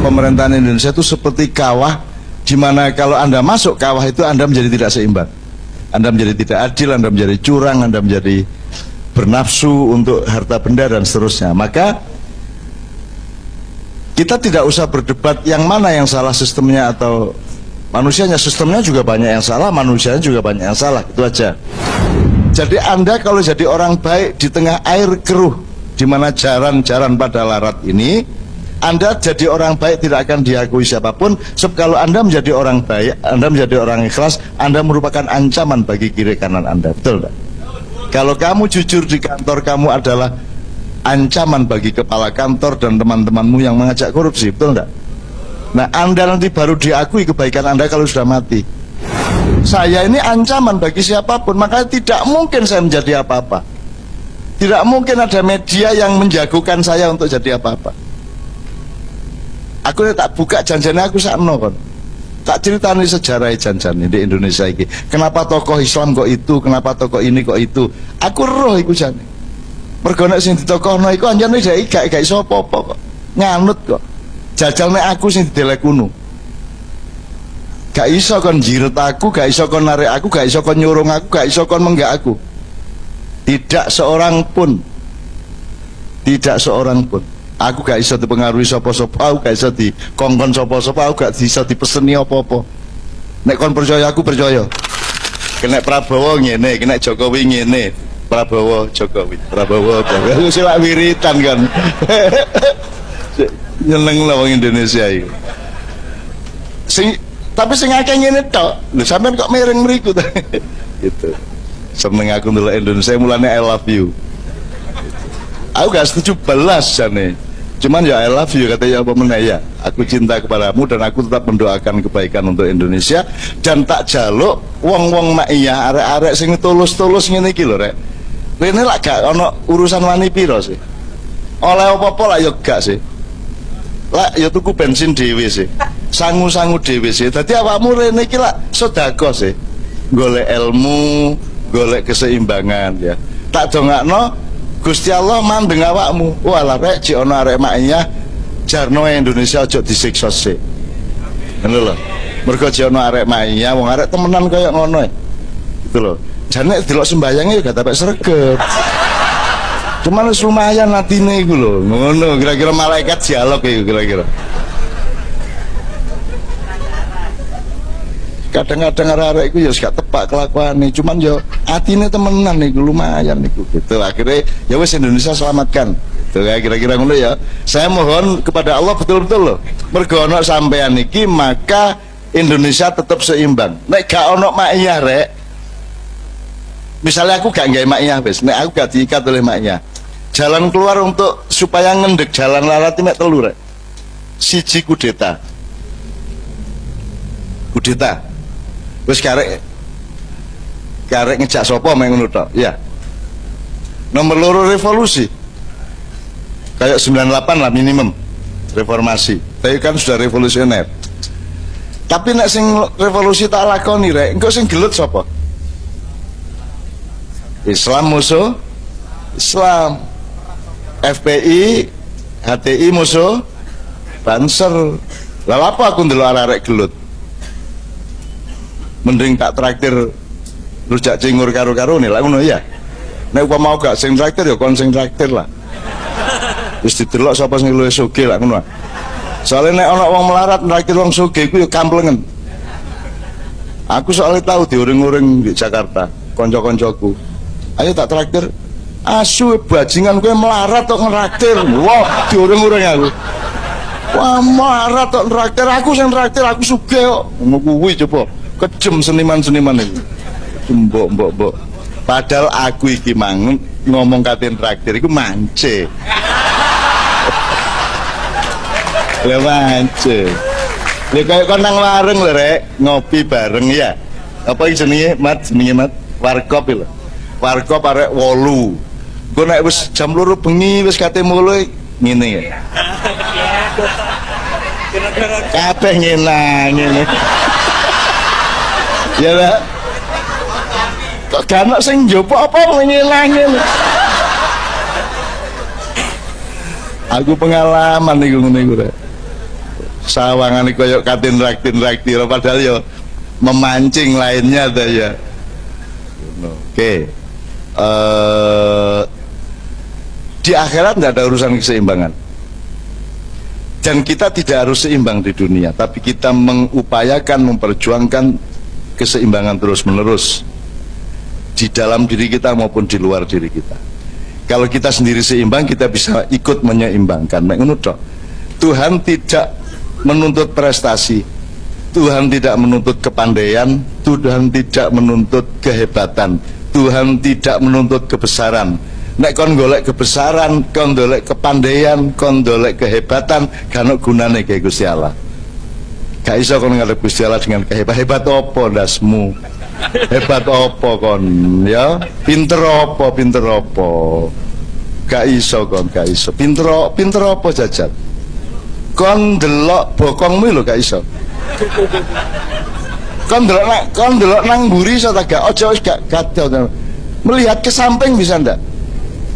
pemerintahan Indonesia itu seperti kawah, di mana kalau Anda masuk kawah itu Anda menjadi tidak seimbang, Anda menjadi tidak adil, Anda menjadi curang, Anda menjadi bernafsu untuk harta benda dan seterusnya. Maka kita tidak usah berdebat yang mana yang salah, sistemnya atau manusianya. Sistemnya juga banyak yang salah, manusianya juga banyak yang salah, itu aja. Jadi Anda kalau jadi orang baik di tengah air keruh, di mana jaran-jaran pada larat ini, Anda jadi orang baik tidak akan diakui siapapun. Sebab kalau Anda menjadi orang baik, Anda menjadi orang ikhlas, Anda merupakan ancaman bagi kiri kanan Anda. Betul tak? Kalau kamu jujur di kantor, kamu adalah ancaman bagi kepala kantor dan teman-temanmu yang mengajak korupsi. Betul tak? Nah, Anda nanti baru diakui kebaikan Anda kalau sudah mati. Saya ini ancaman bagi siapapun, makanya tidak mungkin saya menjadi apa-apa. Tidak mungkin ada media yang menjagokan saya untuk jadi apa-apa. Aku tak buka janjinya aku sakno kon. Tak ceritani sejarah janjane di Indonesia ini. Kenapa tokoh Islam kok itu, kenapa tokoh ini kok itu. Aku roh iku jane. Mergo nek sing ditokohno iku anjane gak iso apa-apa kok. Nganut kok. Jajal nek aku sing didelek kuno. Gak iso kon jiret aku, gak iso kon narik aku, gak iso kon nyurung aku, gak iso kon menggak aku. Tidak seorang pun. Tidak seorang pun. Aku gak iso dipengaruhi sapa-sapa, aku gak iso dikongkon sapa-sapa, aku gak iso dipeseni apa-apa. Nek kon percaya aku percaya. Kena Prabowo ngene, kena Jokowi ngene. Prabowo Jokowi, Prabowo Jokowi. Wis lak wiritan kan. Nyeneng lah wong Indonesia iki. Tapi sing akeh ngene tok. Lho sampean kok miring mriku ta? Gitu. Seneng aku ndelok Indonesia mulane I love you. Aku gak setuju belas jane. Cuman ya I love you katanya apa meneh ya. Aku cinta kepadamu dan aku tetap mendoakan kebaikan untuk Indonesia dan tak jaluk wong-wong mak iya arek-arek sing tulus-tulus ngene iki lho rek. Rene lak gak ono urusan wani piro sih. Oleh apa-apa lak yo gak sih. Lak ya tuku bensin dhewe sih. Sangu-sangu dhewe sih. Dadi awakmu rene iki lak sedekah sih. Golek ilmu, golek keseimbangan ya. Tak dongakno Gusti Allah mandeng awakmu. Walah rek jek ana arek maknya jarno Indonesia aja disiksa sih. Ngono lho. Mergo jek ana arek maknya wong arek temenan kaya ngono. Gitu lho. Jane delok sembayange gak tapek sregep. Cuman lumayan atine iku lho. Ngono kira-kira malaikat dialog iku kira-kira. Kadang-kadang arek-arek iku ya gak tepak kelakuane, cuman ya atine temenan niku lumayan niku gitu. Akhirnya ya wis Indonesia selamatkan. Tuh kira-kira ngono ya. Saya mohon kepada Allah betul-betul loh. Mergo ono sampean iki maka Indonesia tetap seimbang. Nek gak ono makiyah rek. Misalnya aku gak nggawe makiyah wis, nek aku gak diikat oleh makiyah. Jalan keluar untuk supaya ngendek jalan larat mek telu rek. Siji kudeta. Kudeta. Wis karek ngejak sapa mek ngono tok ya. Nomor loro revolusi kayak 98 lah minimum reformasi. Tapi kan sudah revolusioner. Tapi nek sing revolusi tak lakoni rek, engko sing gelut sapa? Islam musuh Islam, FPI HTI musuh Banser. Lah apa aku ndelok arek gelut? Mending tak traktir rujak cingur karo-karo nih lah ngono ya. Nek upama mau gak sing traktir ya kon sing traktir lah. Wis didelok sapa sing luwih sugih lah ngono. Soale nek ana wong melarat traktir wong sugih iku ya kamplengen. Aku soalnya tahu diuring-uring di Jakarta, kanca-kancaku. Ayo tak traktir. Asu bajingan kowe melarat tok nraktir. Wah, diuring-uring aku. Wah, melarat tok nraktir, aku sing traktir, aku sugih kok. Ngono kuwi coba. Kejem seniman-seniman itu mbok. Padahal aku iki mang ngomong katin traktir iku mance. Lha mance. Lha kaya kon nang warung lho rek, ngopi bareng ya. Apa iki jenenge? Jenenge Mat. Warkop lho. Warkop arek 8. Engko nek wis jam 2 bengi wis kate mulai ngene ya. Kabeh ngene. Ya lah. Kok gak ono sing njopo apa ngilang-ngilang. Aku pengalaman niku ngene iku rek. sawangan koyok katin raktir padahal yo memancing lainnya ada ya. Oke. Di akhirat tidak ada urusan keseimbangan. Dan kita tidak harus seimbang di dunia, tapi kita mengupayakan, memperjuangkan keseimbangan terus-menerus di dalam diri kita maupun di luar diri kita. Kalau kita sendiri seimbang, kita bisa ikut menyeimbangkan. Tuhan tidak menuntut prestasi, Tuhan tidak menuntut kepandaian, Tuhan tidak menuntut kehebatan, Tuhan tidak menuntut kebesaran. Nek kon golek kebesaran, kon golek kepandaian, kon golek kehebatan, kan gunane kayak Gusti Allah. Gak iso kon ngarep Gusti Allah dengan hebat opo ndasmu? Hebat opo kon ya? Pinter opo? Gak iso kon, gak iso. Pinter opo jajan? Kon delok bokongmu lho gak iso. Kon delok nang mburi iso ta gak? Ojo wis gak gatel. Melihat ke samping bisa ndak?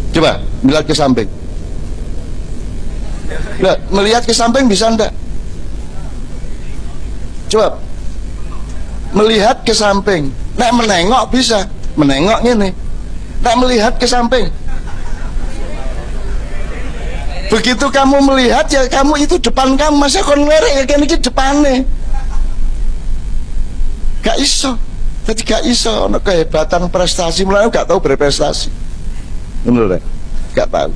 Coba melihat ke samping. Melihat ke samping bisa ndak? Coba melihat ke samping. Nek menengok bisa, menengok ini. Nek melihat ke samping. Begitu kamu melihat ya kamu itu depan kamu, masa kon ngerek ya kan iki depane. Gak iso. Jadi gak iso ono kehebatan prestasi mulai gak tahu berprestasi. Menurut gak tahu.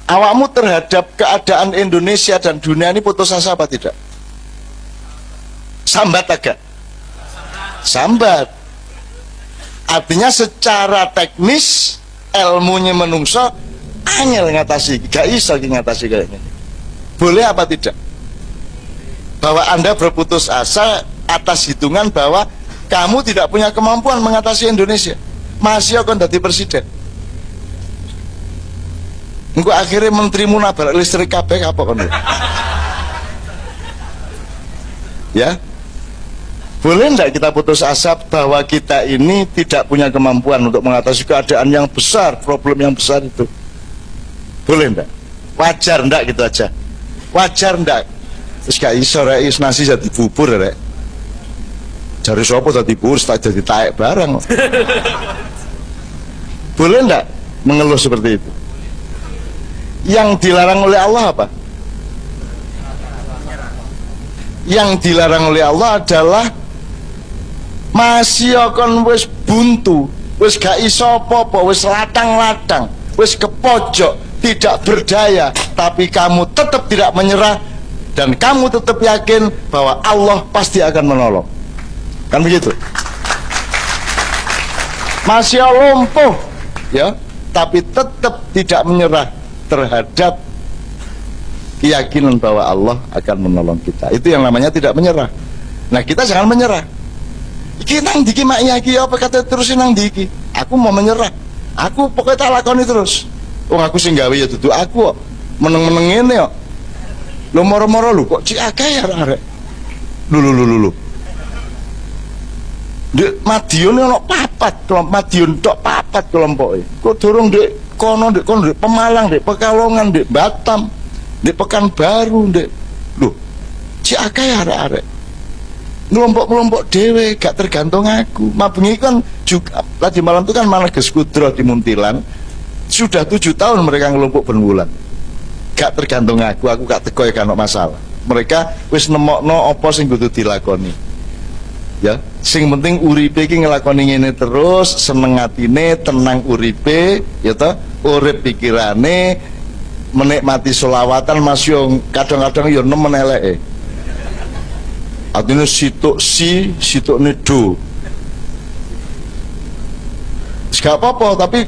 Awakmu terhadap keadaan Indonesia dan dunia ini putus asa apa tidak? Sambat agak? Sambat. Artinya secara teknis ilmunya menungso angel ngatasi, gak iso ngatasi kayak gini. Boleh apa tidak? Bahwa Anda berputus asa atas hitungan bahwa kamu tidak punya kemampuan mengatasi Indonesia. Masih akan jadi presiden. Engko akhirnya menterimu nabrak listrik kabeh apa kon? Ya? Boleh enggak kita putus asa bahwa kita ini tidak punya kemampuan untuk mengatasi keadaan yang besar, problem yang besar itu? Boleh enggak? Wajar enggak gitu aja? Wajar enggak? Terus gak iso rek nasi jadi bubur rek. Jari sapa dadi bubur tak jadi taek barang. Boleh enggak mengeluh seperti itu? Yang dilarang oleh Allah apa? Yang dilarang oleh Allah adalah masih akan wis buntu, wis gak iso apa-apa, wis latang-latang, wis kepojok, tidak berdaya, tapi kamu tetap tidak menyerah dan kamu tetap yakin bahwa Allah pasti akan menolong. Kan begitu? Masih lumpuh ya, tapi tetap tidak menyerah terhadap keyakinan bahwa Allah akan menolong kita. Itu yang namanya tidak menyerah. Nah, kita jangan menyerah. Iki nang diki mak iki apa kata terusin nang diki. Aku mau menyerah. Aku pokoknya tak lakoni terus. Wong aku sing gawe ya dudu aku kok. Meneng-meneng ngene kok. Lho moro-moro lho kok cik akeh arek. Lho. Dek Madiun ono papat, kelompok Madiun tok papat kelompoke. Kok durung dek kono dek Pemalang, dek Pekalongan, dek Batam, dek Pekanbaru, dek lho cik akeh arek-arek. Kelompok-kelompok dewe gak tergantung aku. Mabengi kan juga tadi malam itu kan Manages Kudro di Muntilan. Sudah 7 tahun mereka ngelompok berbulan. Gak tergantung aku gak teko kan masalah. Mereka wis nemokno apa sing kudu dilakoni. Ya, sing penting uripe iki nglakoni ngene terus, seneng atine, tenang uripe, ya toh, urip pikirane, menikmati selawatan masih kadang-kadang ya nemen eleke. Artinya situk do. Gak apa-apa, tapi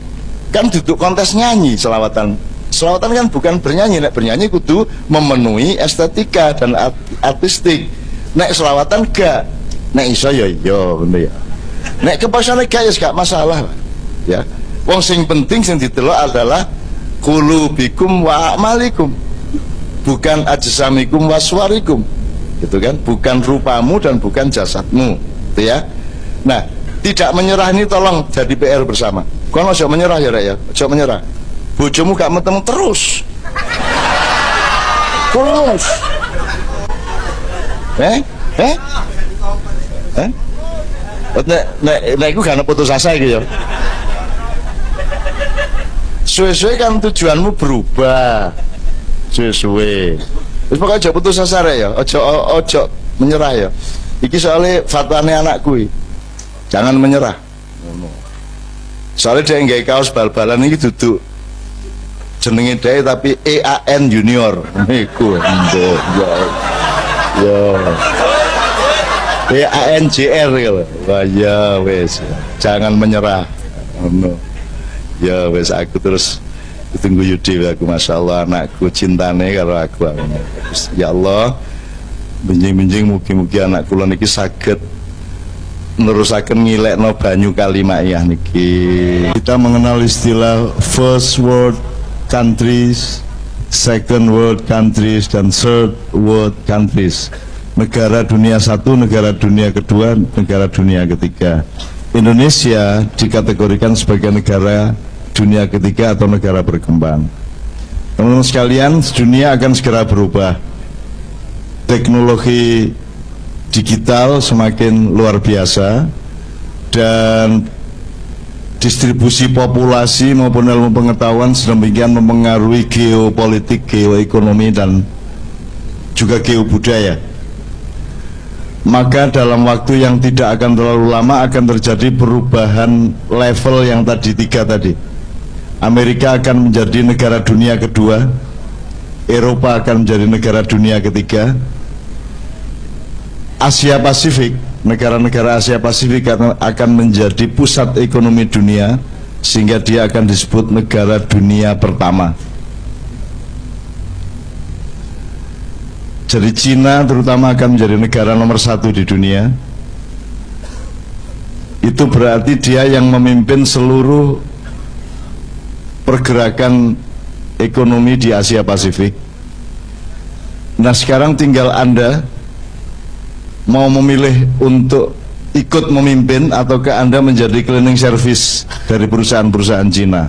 kan duduk kontes nyanyi selawatan. Selawatan kan bukan bernyanyi, nek bernyanyi kudu memenuhi estetika dan artistik. Nek selawatan gak, nek iso ya iya bener ya. Nek kepaksane gak ya gak masalah. Ya. Wong sing penting sing ditelok adalah qulubikum wa a'malikum. Bukan ajsamikum wa suwarikum. Gitu kan? Bukan rupamu dan bukan jasadmu. Gitu ya. Nah, tidak menyerah ini tolong jadi PR bersama. Kau nggak menyerah ya Rek ya, jangan menyerah. Bojomu gak metemu terus. Eh? Eh? Eh? Nek iku gak putus asa iki ya. Suwe-suwe kan tujuanmu berubah. Suwe-suwe. Wis pokoke aja putus asa rek ya. Ojo menyerah ya. Iki soalnya fatwane anakku iki. Jangan menyerah. Soalnya dia nggak kaos bal-balan ini duduk jenenge dia tapi EAN Junior niku yo EAN JR gitu. Wah ya wes jangan menyerah ya wes aku terus tunggu Yudi aku Masya Allah anakku cintane karo aku ya Allah benjing-benjing mugi-mugi anakku lan iki saged nerusaken ngilekno banyu Kalimaiyah niki. Kita mengenal istilah first world countries, second world countries, dan third world countries. Negara dunia satu, negara dunia kedua, negara dunia ketiga. Indonesia dikategorikan sebagai negara dunia ketiga atau negara berkembang. Teman-teman sekalian, dunia akan segera berubah. Teknologi digital semakin luar biasa dan distribusi populasi maupun ilmu pengetahuan sedemikian mempengaruhi geopolitik, geoekonomi dan juga geobudaya. Maka dalam waktu yang tidak akan terlalu lama akan terjadi perubahan level yang tadi tiga tadi. Amerika akan menjadi negara dunia kedua, Eropa akan menjadi negara dunia ketiga, Asia Pasifik, negara-negara Asia Pasifik akan menjadi pusat ekonomi dunia sehingga dia akan disebut negara dunia pertama. Jadi Cina terutama akan menjadi negara nomor satu di dunia. Itu berarti dia yang memimpin seluruh pergerakan ekonomi di Asia Pasifik. Nah sekarang tinggal Anda mau memilih untuk ikut memimpin ataukah Anda menjadi cleaning service dari perusahaan-perusahaan Cina.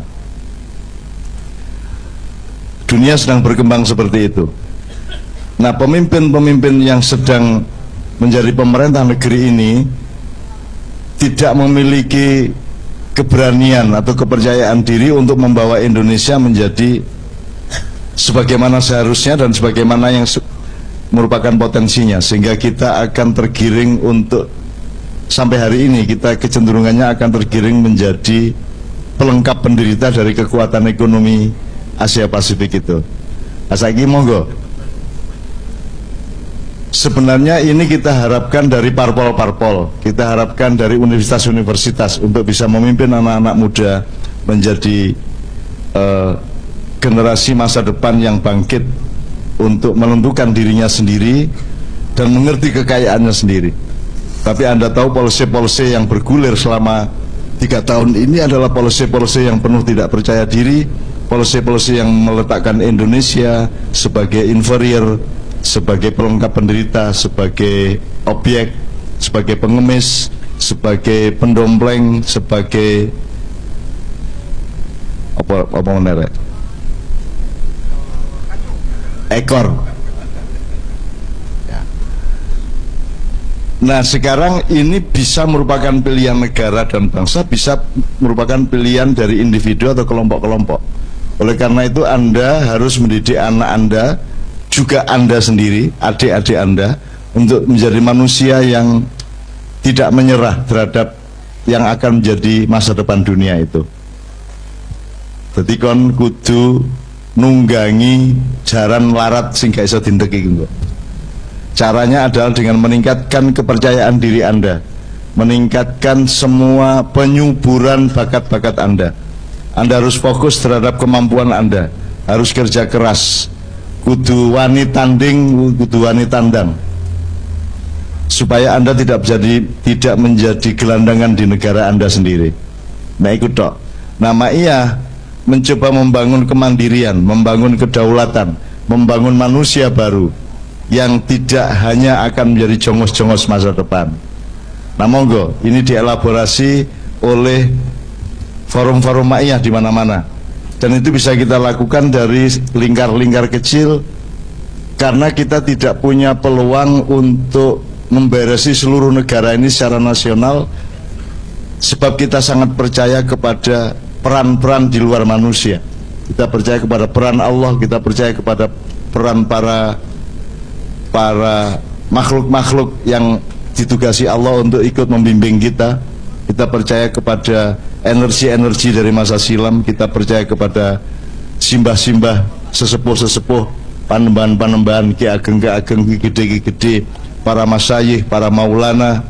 Dunia sedang berkembang seperti itu. Nah pemimpin-pemimpin yang sedang menjadi pemerintah negeri ini tidak memiliki keberanian atau kepercayaan diri untuk membawa Indonesia menjadi sebagaimana seharusnya dan sebagaimana yang merupakan potensinya, sehingga kita akan tergiring untuk sampai hari ini kita kecenderungannya akan tergiring menjadi pelengkap penderita dari kekuatan ekonomi Asia Pasifik itu. Asaki monggo. Sebenarnya ini kita harapkan dari parpol-parpol, kita harapkan dari universitas-universitas untuk bisa memimpin anak-anak muda menjadi generasi masa depan yang bangkit untuk menentukan dirinya sendiri dan mengerti kekayaannya sendiri. Tapi Anda tahu polisi-polisi yang bergulir selama 3 tahun ini adalah polisi-polisi yang penuh tidak percaya diri, polisi-polisi yang meletakkan Indonesia sebagai inferior, sebagai pelengkap penderita, sebagai objek, sebagai pengemis, sebagai pendompleng, sebagai apa menarik ekor. Nah sekarang ini bisa merupakan pilihan negara dan bangsa, bisa merupakan pilihan dari individu atau kelompok-kelompok. Oleh karena itu Anda harus mendidik anak Anda, juga Anda sendiri, adik-adik Anda, untuk menjadi manusia yang tidak menyerah terhadap yang akan menjadi masa depan dunia itu. Jadi kon kudu nunggangi jaran larat sing gak iso dindek iki. Caranya adalah dengan meningkatkan kepercayaan diri Anda, meningkatkan semua penyuburan bakat-bakat Anda. Anda harus fokus terhadap kemampuan Anda, harus kerja keras, kudu wani tanding, kudu wani tandang, supaya Anda tidak menjadi gelandangan di negara Anda sendiri. Nah ikut tok. Nama iya mencoba membangun kemandirian, membangun kedaulatan, membangun manusia baru yang tidak hanya akan menjadi jongos-jongos masa depan. Nah monggo, ini dielaborasi oleh forum-forum ma'iyah di mana-mana, dan itu bisa kita lakukan dari lingkar-lingkar kecil karena kita tidak punya peluang untuk memberesi seluruh negara ini secara nasional, sebab kita sangat percaya kepada peran-peran di luar manusia. Kita percaya kepada peran Allah, kita percaya kepada peran para makhluk-makhluk yang ditugasi Allah untuk ikut membimbing kita. Kita percaya kepada energi-energi dari masa silam, kita percaya kepada simbah-simbah, sesepuh-sesepuh, panembahan-panembahan, ki ageng, ki gede, para masyayikh, para maulana,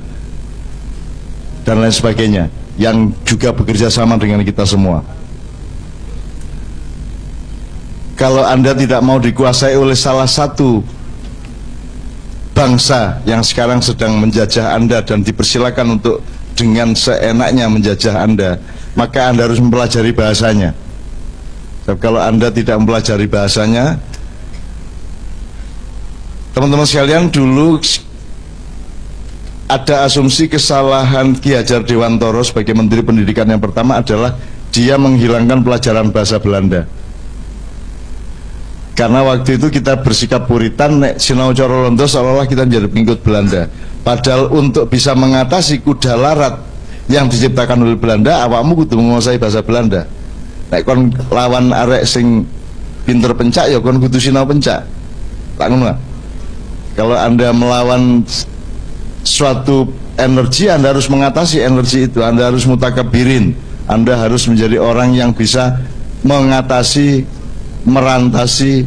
dan lain sebagainya, yang juga bekerja sama dengan kita semua. Kalau Anda tidak mau dikuasai oleh salah satu bangsa yang sekarang sedang menjajah Anda dan dipersilakan untuk dengan seenaknya menjajah Anda, maka Anda harus mempelajari bahasanya. Sebab kalau Anda tidak mempelajari bahasanya, teman-teman sekalian, dulu ada asumsi kesalahan Ki Hajar Dewantoro sebagai Menteri Pendidikan yang pertama adalah dia menghilangkan pelajaran bahasa Belanda. Karena waktu itu kita bersikap puritan, nek sinau coro londo seolah-olah kita menjadi pengikut Belanda. Padahal untuk bisa mengatasi kuda larat yang diciptakan oleh Belanda, awakmu kudu menguasai bahasa Belanda. Nek kon lawan arek sing pinter pencak, ya kon kudu sinau pencak. Tak ngono. Kalau Anda melawan suatu energi, Anda harus mengatasi energi itu. Anda harus mutakabirin. Anda harus menjadi orang yang bisa mengatasi, merantasi,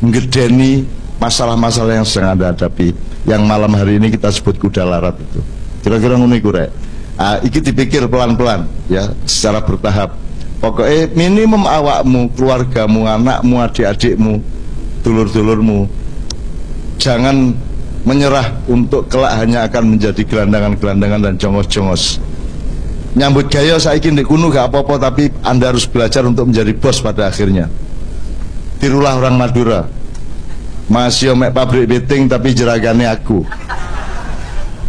ngedeni masalah-masalah yang sedang Anda hadapi, yang malam hari ini kita sebut kuda larat itu. Kira-kira ngono iku rek. Iki dipikir pelan-pelan ya, secara bertahap. Pokoknya minimum awakmu, keluargamu, anakmu, adik-adikmu, dulur-dulurmu, jangan menyerah untuk kelak hanya akan menjadi gelandangan-gelandangan dan jongos-jongos. Nyambut gaya saiki ndek kuno gak apa-apa, tapi Anda harus belajar untuk menjadi bos pada akhirnya. Tirulah orang Madura, masih mek pabrik beting tapi jeragane aku.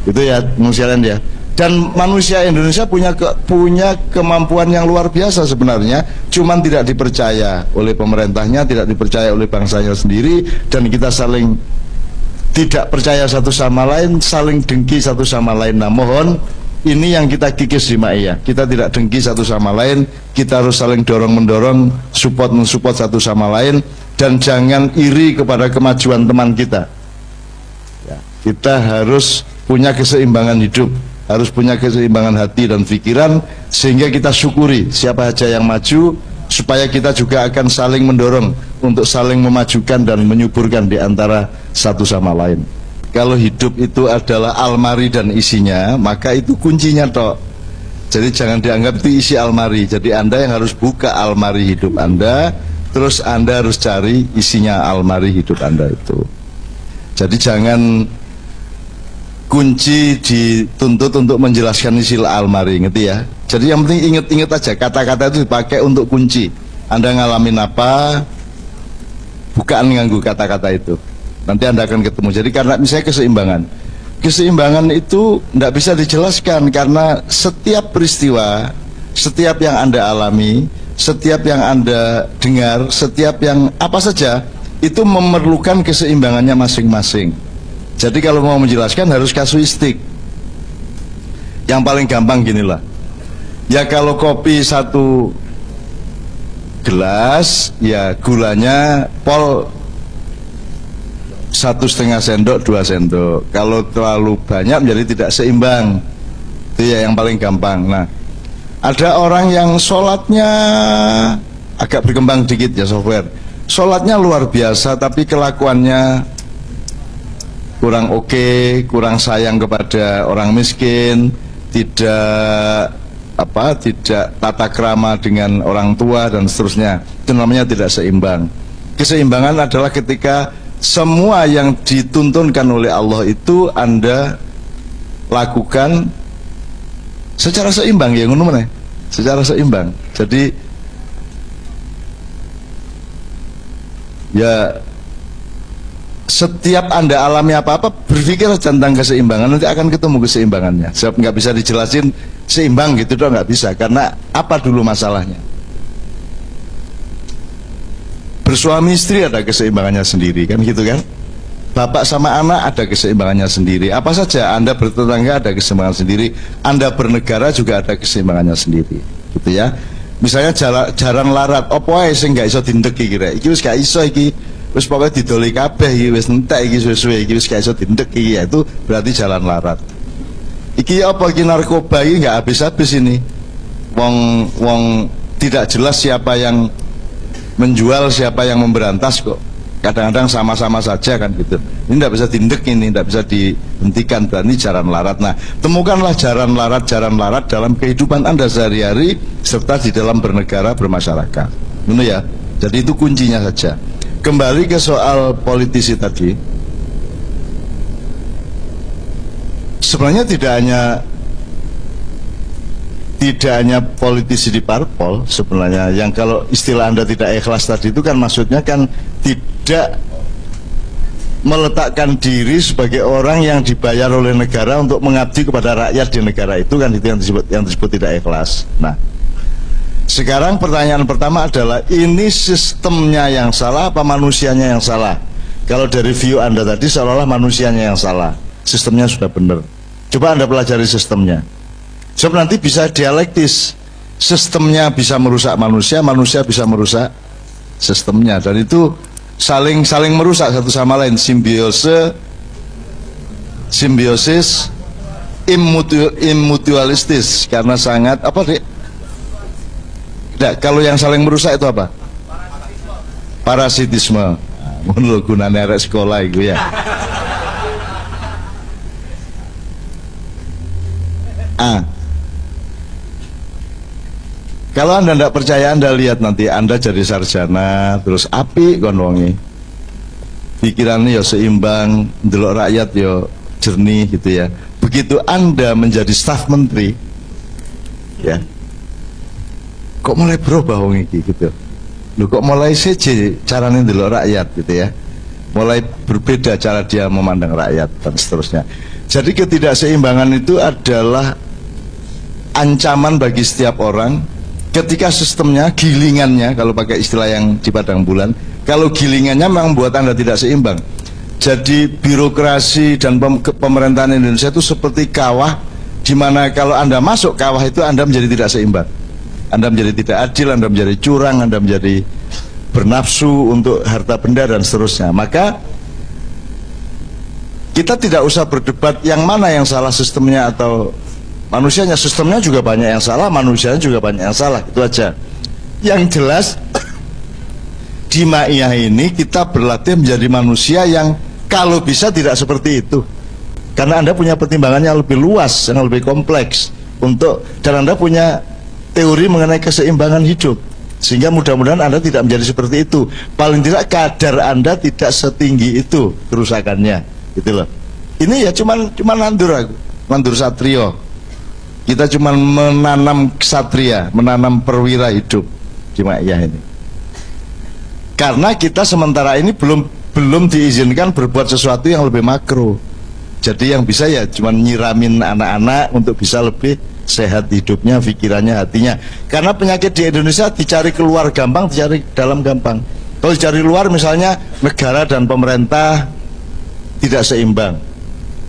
Itu ya manusia ya. Dan manusia Indonesia punya kemampuan yang luar biasa sebenarnya, cuman tidak dipercaya oleh pemerintahnya, tidak dipercaya oleh bangsanya sendiri, dan kita saling tidak percaya satu sama lain, saling dengki satu sama lain. Nah mohon, ini yang kita kikis di Ma'iyah. Kita tidak dengki satu sama lain, kita harus saling dorong-mendorong, support-mensupport satu sama lain, dan jangan iri kepada kemajuan teman kita ya, kita harus punya keseimbangan hidup, harus punya keseimbangan hati dan pikiran, sehingga kita syukuri siapa saja yang maju, supaya kita juga akan saling mendorong untuk saling memajukan dan menyuburkan di antara satu sama lain. Kalau hidup itu adalah almari dan isinya, maka itu kuncinya tok. Jadi jangan dianggap itu isi almari. Jadi Anda yang harus buka almari hidup Anda, terus Anda harus cari isinya almari hidup Anda itu. Jadi jangan kunci dituntut untuk menjelaskan isi almari, ngerti ya? Jadi yang penting ingat-ingat aja, kata-kata itu dipakai untuk kunci. Anda ngalamin apa, bukaan nganggu kata-kata itu, nanti Anda akan ketemu. Jadi karena misalnya keseimbangan itu tidak bisa dijelaskan, karena setiap peristiwa, setiap yang Anda alami, setiap yang Anda dengar, setiap yang apa saja, itu memerlukan keseimbangannya masing-masing. Jadi kalau mau menjelaskan harus kasuistik. Yang paling gampang ginilah, ya kalau kopi satu gelas, ya gulanya pol 1,5 sendok, 2 sendok. Kalau terlalu banyak menjadi tidak seimbang. Itu ya yang paling gampang. Nah, ada orang yang sholatnya agak berkembang dikit ya software. Sholatnya luar biasa, tapi kelakuannya kurang oke, kurang sayang kepada orang miskin, tidak tata krama dengan orang tua dan seterusnya. Itu namanya tidak seimbang. Keseimbangan adalah ketika semua yang dituntunkan oleh Allah itu Anda lakukan secara seimbang, ya ngono meneh. Secara seimbang. Jadi ya setiap Anda alami apa-apa, berpikir tentang keseimbangan, nanti akan ketemu keseimbangannya. Sebab nggak bisa dijelasin seimbang gitu doang, nggak bisa. Karena apa dulu masalahnya? Bersuami istri ada keseimbangannya sendiri, kan gitu kan? Bapak sama anak ada keseimbangannya sendiri. Apa saja, Anda bertetangga ada keseimbangan sendiri, Anda bernegara juga ada keseimbangannya sendiri, gitu ya. Misalnya jarang larat, opo ae sing gak iso dindek iki rek. Iki wis gak iso iki. Wis pokoke didoli kabeh iki wis entek iki suwe-suwe iki wis gak iso dindek iki ya, itu berarti jalan larat. Iki apa iki narkoba iki gak habis-habis ini. Wong tidak jelas siapa yang menjual, siapa yang memberantas kok. Kadang-kadang sama-sama saja kan gitu. Ini tidak bisa dindek, ini tidak bisa dihentikan, berarti jalan larat. Nah, temukanlah jalan larat dalam kehidupan Anda sehari-hari serta di dalam bernegara, bermasyarakat. Benar ya? Jadi itu kuncinya saja. Kembali ke soal politisi tadi. Sebenarnya tidak hanya politisi di parpol sebenarnya, yang kalau istilah Anda tidak ikhlas tadi itu kan maksudnya kan tidak meletakkan diri sebagai orang yang dibayar oleh negara untuk mengabdi kepada rakyat di negara itu, kan itu yang disebut tidak ikhlas. Nah, sekarang pertanyaan pertama adalah, ini sistemnya yang salah apa manusianya yang salah? Kalau dari view Anda tadi seolah-olah manusianya yang salah, sistemnya sudah benar. Coba Anda pelajari sistemnya. Sebab nanti bisa dialektis, sistemnya bisa merusak manusia, manusia bisa merusak sistemnya, dan itu saling merusak satu sama lain. Simbiosis immutualistis, karena sangat apa dek? Tidak, kalau yang saling merusak itu apa? Parasitisme. Menurut gunanya arek sekolah itu ya. Kalau Anda tidak percaya, Anda lihat nanti Anda jadi sarjana, terus api kon wonge. Pikirannya ya seimbang, ndelok rakyat ya jernih gitu ya. Begitu Anda menjadi staf menteri, ya, kok mulai berubah wong iki gitu. Loh, kok mulai seje caranya ndelok rakyat gitu ya. Mulai berbeda cara dia memandang rakyat dan seterusnya. Jadi ketidakseimbangan itu adalah ancaman bagi setiap orang. Ketika sistemnya, gilingannya, kalau pakai istilah yang di Padang Bulan, kalau gilingannya memang membuat Anda tidak seimbang. Jadi birokrasi dan pemerintahan Indonesia itu seperti kawah, di mana kalau Anda masuk kawah itu Anda menjadi tidak seimbang. Anda menjadi tidak adil, Anda menjadi curang, Anda menjadi bernafsu untuk harta benda dan seterusnya. Maka kita tidak usah berdebat yang mana yang salah, sistemnya atau manusianya. Sistemnya juga banyak yang salah, manusianya juga banyak yang salah, itu aja. Yang jelas di Ma'iyah ini kita berlatih menjadi manusia yang kalau bisa tidak seperti itu, karena Anda punya pertimbangannya lebih luas, yang lebih kompleks dan Anda punya teori mengenai keseimbangan hidup, sehingga mudah-mudahan Anda tidak menjadi seperti itu. Paling tidak kadar Anda tidak setinggi itu kerusakannya, gitu loh. Ini ya cuman nandur satrio. Kita cuma menanam ksatria, menanam perwira hidup di Ma'iyah ini. Karena kita sementara ini belum diizinkan berbuat sesuatu yang lebih makro. Jadi yang bisa ya cuma nyiramin anak-anak untuk bisa lebih sehat hidupnya, pikirannya, hatinya. Karena penyakit di Indonesia dicari keluar gampang, dicari dalam gampang. Kalau dicari luar misalnya negara dan pemerintah tidak seimbang.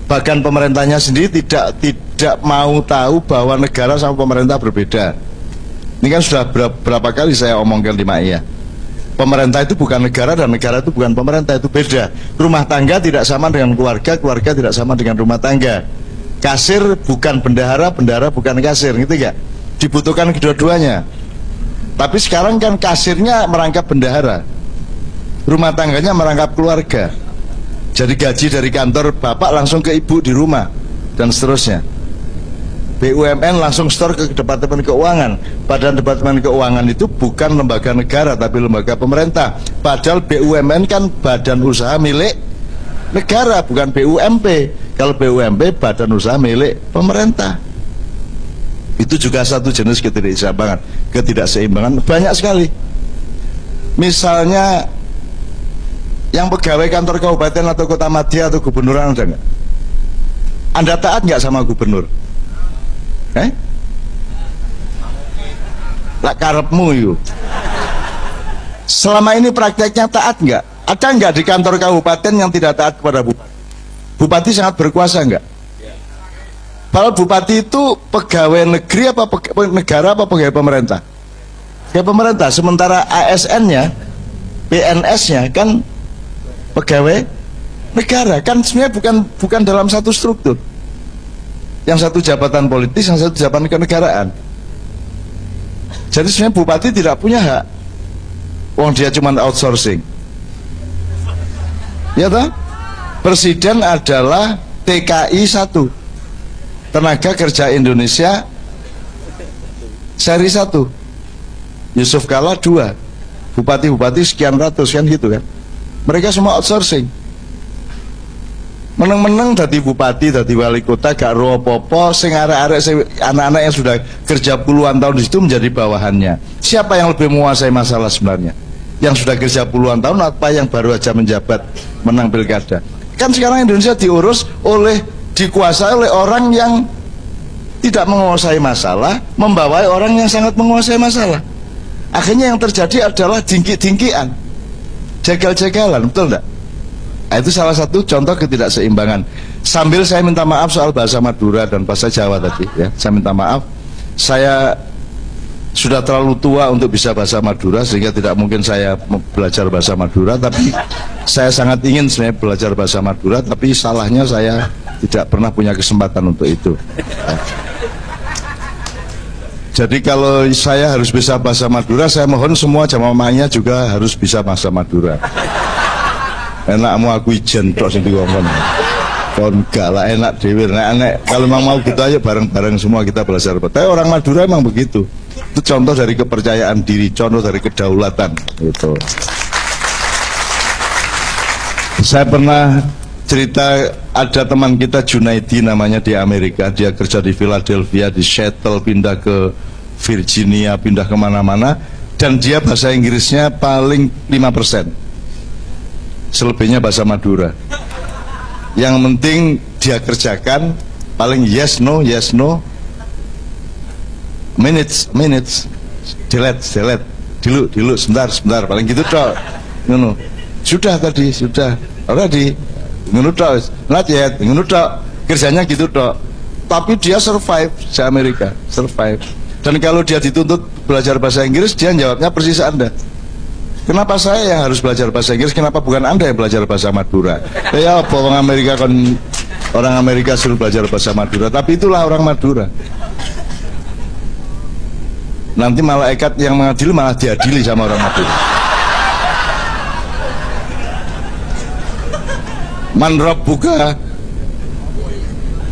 Bahkan pemerintahnya sendiri tidak mau tahu bahwa negara sama pemerintah berbeda. Ini kan sudah berapa kali saya omongkan di Ma'iyah. Pemerintah itu bukan negara dan negara itu bukan pemerintah, itu beda. Rumah tangga tidak sama dengan keluarga, keluarga tidak sama dengan rumah tangga. Kasir bukan bendahara, bendahara bukan kasir, gitu gak? Dibutuhkan kedua-duanya. Tapi sekarang kan kasirnya merangkap bendahara, rumah tangganya merangkap keluarga. Jadi gaji dari kantor bapak langsung ke ibu di rumah dan seterusnya. BUMN langsung store ke Departemen Keuangan. Padahal Departemen Keuangan itu bukan lembaga negara tapi lembaga pemerintah. Padahal BUMN kan badan usaha milik negara, bukan BUMP. Kalau BUMP badan usaha milik pemerintah. Itu juga satu jenis ketidakseimbangan banyak sekali. Misalnya yang pegawai kantor kabupaten atau kota madya atau gubernur, ada nggak? Anda taat nggak sama gubernur? Lah karepmu yuk. Selama ini prakteknya taat nggak? Ada nggak di kantor kabupaten yang tidak taat kepada bupati? Bupati sangat berkuasa nggak? Padahal bupati itu pegawai negeri apa negara apa pegawai pemerintah? Pegawai pemerintah. Sementara ASN-nya, PNS-nya kan pegawai negara. Kan sebenarnya bukan dalam satu struktur. Yang satu jabatan politis, yang satu jabatan kenegaraan. Jadi sebenarnya bupati tidak punya hak. Wong dia cuma outsourcing. Ya toh? Presiden adalah TKI 1, Tenaga Kerja Indonesia seri 1, Yusuf Kala 2, bupati-bupati sekian ratus kan gitu kan. Mereka semua outsourcing. Meneng-meneng dadi bupati, dadi wali kota gak ro apa-apa, sing arek-arek anak-anak yang sudah kerja puluhan tahun di situ menjadi bawahannya. Siapa yang lebih menguasai masalah sebenarnya? Yang sudah kerja puluhan tahun apa yang baru aja menjabat menang pilkada? Kan sekarang Indonesia dikuasai oleh orang yang tidak menguasai masalah, membawai orang yang sangat menguasai masalah. Akhirnya yang terjadi adalah dingki-dingkian, jegal-jegalan, betul enggak? Nah, itu salah satu contoh ketidakseimbangan. Sambil saya minta maaf soal bahasa Madura dan bahasa Jawa tadi ya, saya minta maaf. Saya sudah terlalu tua untuk bisa bahasa Madura sehingga tidak mungkin saya belajar bahasa Madura, tapi saya sangat ingin sebenarnya belajar bahasa Madura, tapi salahnya saya tidak pernah punya kesempatan untuk itu ya. Jadi kalau saya harus bisa bahasa Madura, saya mohon semua jamaahnya juga harus bisa bahasa Madura. Enakmu aku ijen tok sing dikongkon. Kon gak lah enak dhewe. Nek kalau memang mau gitu aja bareng-bareng semua kita belajar. Tapi orang Madura emang begitu. Itu contoh dari kepercayaan diri, contoh dari kedaulatan gitu. Saya pernah cerita ada teman kita Junaidi namanya di Amerika, dia kerja di Philadelphia, di Seattle, pindah ke Virginia, pindah kemana-mana, dan dia bahasa Inggrisnya paling 5%, selebihnya bahasa Madura. Yang penting dia kerjakan paling yes no minutes delete dulu sebentar paling gitu toh. Sudah tadi sudah already ngono tok, not yet, ngono tok. Kerjanya gitu tok. Tapi dia survive di Amerika, survive. Dan kalau dia dituntut belajar bahasa Inggris, dia jawabnya persis Anda. Kenapa saya yang harus belajar bahasa Inggris? Kenapa bukan Anda yang belajar bahasa Madura? Ya apa orang Amerika kan, orang Amerika suruh belajar bahasa Madura, tapi itulah orang Madura. Nanti malaikat yang mengadili malah diadili sama orang Madura. Man rabbuka,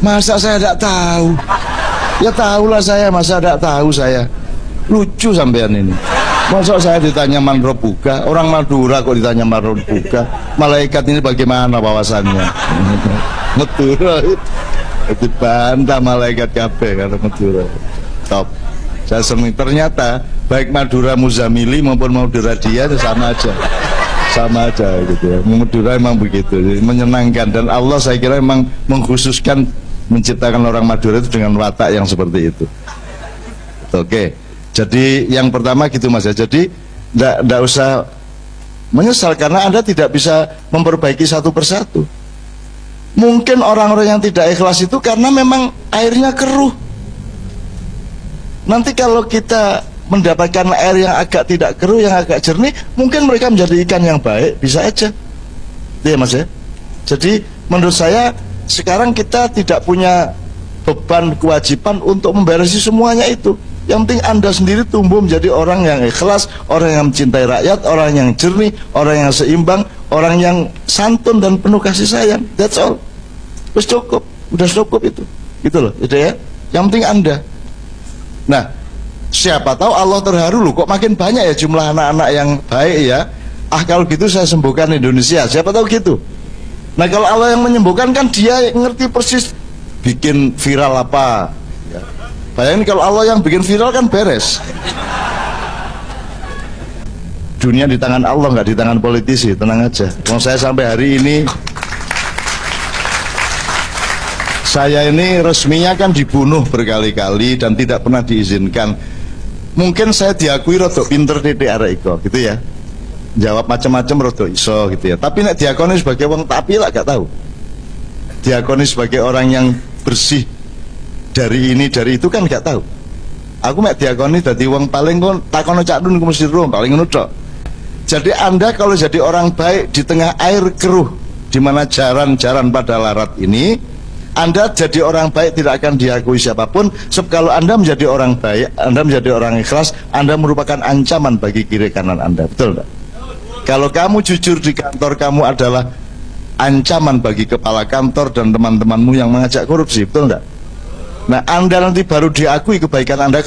masa saya tidak tahu? Ya tahulah saya, masa tidak tahu saya? Lucu sampean ini. Masa saya ditanya man rabbuka, orang Madura kok ditanya man rabbuka? Malaikat ini bagaimana wawasannya? Madura dibantah malaikat kabeh karo Madura. Top. Saya senang, ternyata baik Madura Muzamili maupun Madura dia sama aja gitu ya. Madura emang begitu, menyenangkan, dan Allah saya kira memang mengkhususkan menciptakan orang Madura itu dengan watak yang seperti itu. Oke, jadi yang pertama gitu Mas ya. Jadi tidak usah menyesal karena Anda tidak bisa memperbaiki satu persatu. Mungkin orang-orang yang tidak ikhlas itu karena memang airnya keruh. Nanti kalau kita mendapatkan air yang agak tidak keruh, yang agak jernih, mungkin mereka menjadi ikan yang baik, bisa aja. Iya Mas ya. Jadi menurut saya sekarang kita tidak punya beban kewajiban untuk memberesi semuanya itu. Yang penting Anda sendiri tumbuh menjadi orang yang ikhlas, orang yang mencintai rakyat, orang yang jernih, orang yang seimbang, orang yang santun dan penuh kasih sayang. That's all. Terus cukup, udah cukup itu. Gitu loh, gitu ya. Yang penting Anda. Nah, siapa tahu Allah terharu loh, kok makin banyak ya jumlah anak-anak yang baik ya. Kalau gitu saya sembuhkan Indonesia. Siapa tahu gitu. Nah, kalau Allah yang menyembuhkan kan dia ngerti persis bikin viral apa ya. Bayangin kalau Allah yang bikin viral kan beres. Dunia di tangan Allah, nggak di tangan politisi, tenang aja. Kalau saya sampai hari ini, saya ini resminya kan dibunuh berkali-kali dan tidak pernah diizinkan. Mungkin saya diakui rodok pinter titik arek iko, gitu ya. jawab macam-macam rodo iso gitu ya. Tapi nek diakoni sebagai wong tapi lah gak tahu. Diakoni sebagai orang yang bersih dari ini dari itu kan gak tahu. Aku mek diakoni dadi wong paling kon takono Cak Nun ku mesti rom paling ngono tok. Jadi Anda kalau jadi orang baik di tengah air keruh di mana jaran-jaran pada larat ini, Anda jadi orang baik tidak akan diakui siapapun. Sebab kalau Anda menjadi orang baik, Anda menjadi orang ikhlas, Anda merupakan ancaman bagi kiri kanan Anda. Betul tidak? Kalau kamu jujur di kantor, kamu adalah ancaman bagi kepala kantor dan teman-temanmu yang mengajak korupsi. Betul tidak? Nah, Anda nanti baru diakui kebaikan Anda